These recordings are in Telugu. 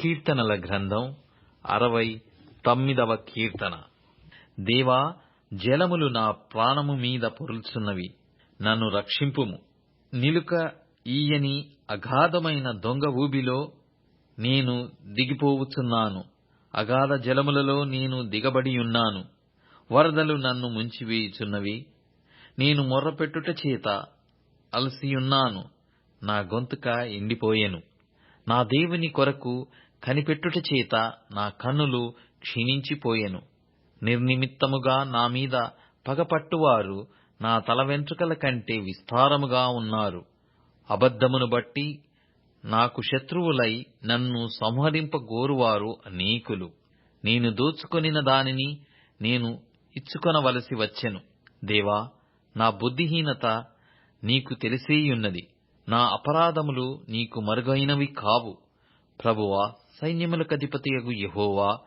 కీర్తనల గ్రంథం 69వ కీర్తన. దేవా, జలములు నా ప్రాణము మీద పొర్లుచున్నవి, నన్ను రక్షింపుము. నిలుక ఈయని అగాధమైన దొంగ ఊబిలో నేను దిగిపోవుచున్నాను. అగాధ జలములలో నేను దిగబడియున్నాను. వరదలు నన్ను ముంచివేయుచున్నవి. నేను మొర్రపెట్టుట చేత అలసియున్నాను. నా గొంతుక ఎండిపోయెను. నా దేవుని కొరకు కనిపెట్టుట చేత నా కన్నులు క్షీణించిపోయెను. నిర్నిమిత్తముగా నా మీద పగపట్టువారు నా తల వెంట్రుకల కంటే విస్తారముగా ఉన్నారు. అబద్ధమును బట్టి నాకు శత్రువులై నన్ను సంహరింపగోరువారు అనేకులు. నేను దోచుకొనిన దానిని నేను ఇచ్చుకొనవలసి వచ్చెను. దేవా, నా బుద్ధిహీనత నీకు తెలిసేయున్నది. నా అపరాధములు నీకు మరుగైనవి కావు. ప్రభువా, సైన్యములకధిపతియగు యెహోవా,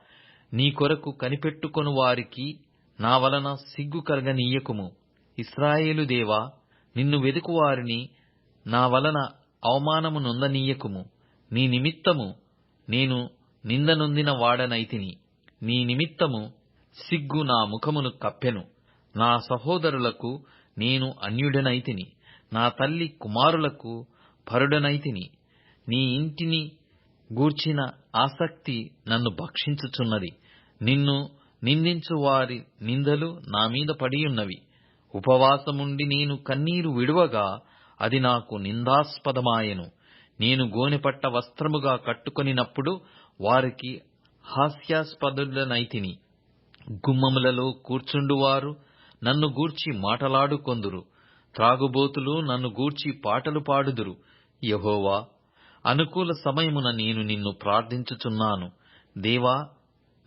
నీ కొరకు కనిపెట్టుకొను వారికి నా వలన సిగ్గు కలగనీయకుము. ఇశ్రాయేలు దేవా, నిన్ను వెదుకువారిని నా వలన అవమానము నొందనీయకుము. నీ నిమిత్తము నేను నిందనొందిన వాడనైతిని. నీ నిమిత్తము సిగ్గు నా ముఖమును కప్పెను. నా సహోదరులకు నేను అన్యుడనైతిని. నా తల్లి కుమారులకు పరుడనైతిని. నీ ఇంటిని గూర్చిన ఆసక్తి నన్ను భక్షించుచున్నది. నిన్ను నిందించు వారి నిందలు నా మీద పడియున్నవి. ఉపవాసముండి నేను కన్నీరు విడువగా అది నాకు నిందాస్పదమాయెను. నేను గోనెపట్ట వస్త్రముగా కట్టుకొనినప్పుడు వారికి హాస్యాస్పదుడనైతిని. గుమ్మములలో కూర్చుండువారు నన్ను గూర్చి మాటలాడుకొందురు. త్రాగుబోతులు నన్ను గూర్చి పాటలు పాడుదురు. యెహోవా, అనుకూల సమయమున నేను నిన్ను ప్రార్థించుచున్నాను. దేవా,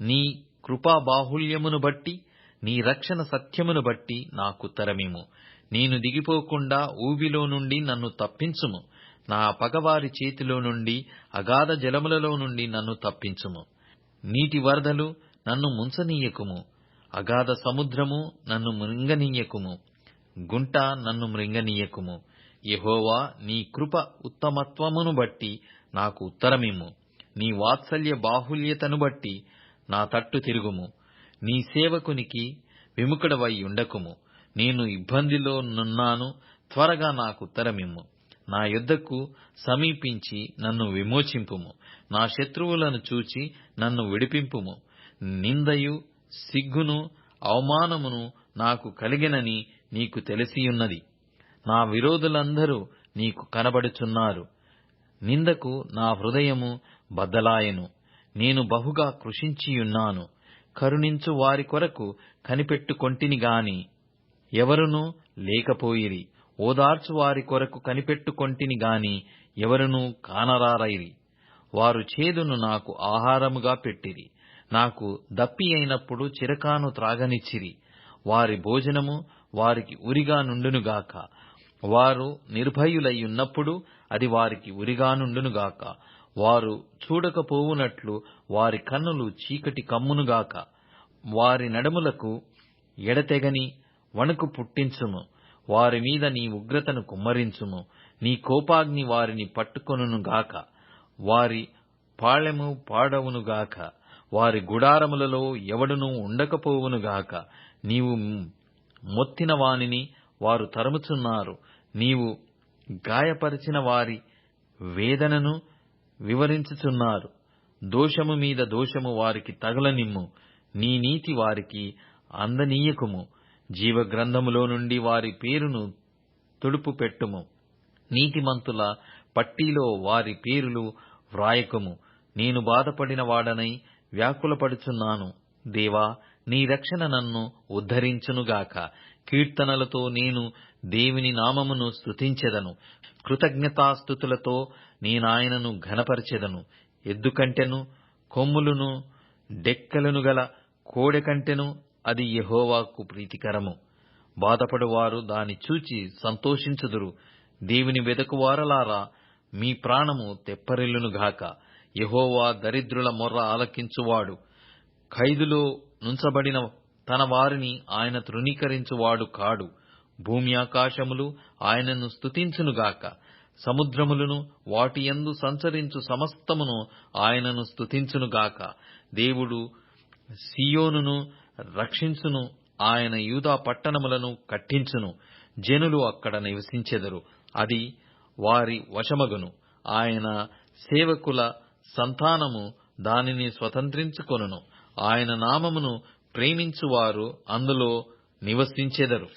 నీ కృపా బాహుళ్యమును బట్టి, నీ రక్షణ సత్యమును బట్టి నాకుత్తరమిమ్ము. నేను దిగిపోకుండా ఊబిలో నుండి నన్ను తప్పించుము. నా పగవారి చేతిలో నుండి, అగాధ జలములలో నుండి నన్ను తప్పించుము. నీటి వరదలు నన్ను ముంచనీయకుము. అగాధ సముద్రము నన్ను మృంగనీయకుము. గుంట నన్ను మృంగనీయకుము. యెహోవా, నీ కృప ఉత్తమత్వమును బట్టి నాకు ఉత్తరమిమ్ము. నీ వాత్సల్య బాహుల్యతను బట్టి నా తట్టు తిరుగుము. నీ సేవకునికి విముఖుడవై ఉండకుము. నేను ఇబ్బందిలో నున్నాను, త్వరగా నాకుత్తరమిమ్ము. నా యొద్దకు సమీపించి నన్ను విమోచింపుము. నా శత్రువులను చూచి నన్ను విడిపింపుము. నిందయు సిగ్గును అవమానమును నాకు కలిగెనని నీకు తెలిసియున్నది. నా విరోధులందరూ నీకు కనబడుచున్నారు. నిందకు నా హృదయము బద్దలాయెను. నేను బహుగా కృషించియున్నాను. కరుణించు వారి కొరకు కనిపెట్టుకొంటిని గాని ఎవరునూ లేకపోయిరి. ఓదార్చు వారి కొరకు కనిపెట్టుకొంటిని గాని ఎవరునూ కానరారైరి. వారు చేదును నాకు ఆహారముగా పెట్టిరి. నాకు దప్పి అయినప్పుడు చిరకాను త్రాగనిచ్చిరి. వారి భోజనము వారికి ఉరిగా నుండునుగాక. వారు నిర్భయులయ్యున్నప్పుడు అది వారికి ఉరిగా నుండునుగాక. వారు చూడకపోవునట్లు వారి కన్నులు చీకటి కమ్మునుగాక. వారి నడుములకు ఎడతెగని వణుకు పుట్టించుము. వారి మీద నీ ఉగ్రతను కుమ్మరించుము. నీ కోపాగ్ని వారిని పట్టుకొనుగాక. వారి పాళెము పాడవునుగాక. వారి గుడారములలో ఎవడునూ ఉండకపోవునుగాక. నీవు మొత్తిన వానిని వారు తరుముచున్నారు. నీవు గాయపరిచిన వారి వేదనను వివరించుచున్నారు. దోషము మీద దోషము వారికి తగలనిమ్ము. నీ నీతి వారికి అందనీయకుము. జీవగ్రంథములో నుండి వారి పేరును తుడుపు పెట్టుము. నీతిమంతుల పట్టీలో వారి పేరులు వ్రాయకుము. నేను బాధపడిన వాడనై వ్యాకులపడుచున్నాను. దేవా, నీ రక్షణ నన్ను ఉద్ధరించునుగాక. కీర్తనలతో నేను దేవుని నామమును స్తుతించెదను. కృతజ్ఞతాస్తుతులతో నేనాయనను ఘనపరచెదను. ఎద్దు కంటెను, కొమ్ములును డెక్కలను గల కోడె కంటెను అది యెహోవాకు ప్రీతికరము. బాధపడువారు దాని చూచి సంతోషించుదురు. దేవుని వెదకువారలారా, మీ ప్రాణము తెప్పరిల్లునుగాక. యెహోవా దరిద్రుల మొర్ర ఆలకించువాడు. ఖైదులో నుంచబడిన తన వారిని ఆయన తృణీకరించువాడు కాడు. భూమి ఆకాశములు ఆయనను స్తుతించునుగాక. సముద్రములను వాటియందు సంచరించు సమస్తమును ఆయనను స్తుతించునుగాక. దేవుడు సీయోనును రక్షించును, ఆయన యూదా పట్టణములను కట్టించును. జనులు అక్కడ నివసించెదరు, అది వారి వశమగును. ఆయన సేవకుల సంతానము దానిని స్వతంత్రించుకొనును. ఆయన నామమును ప్రేమించువారు అందులో నివసించెదరు.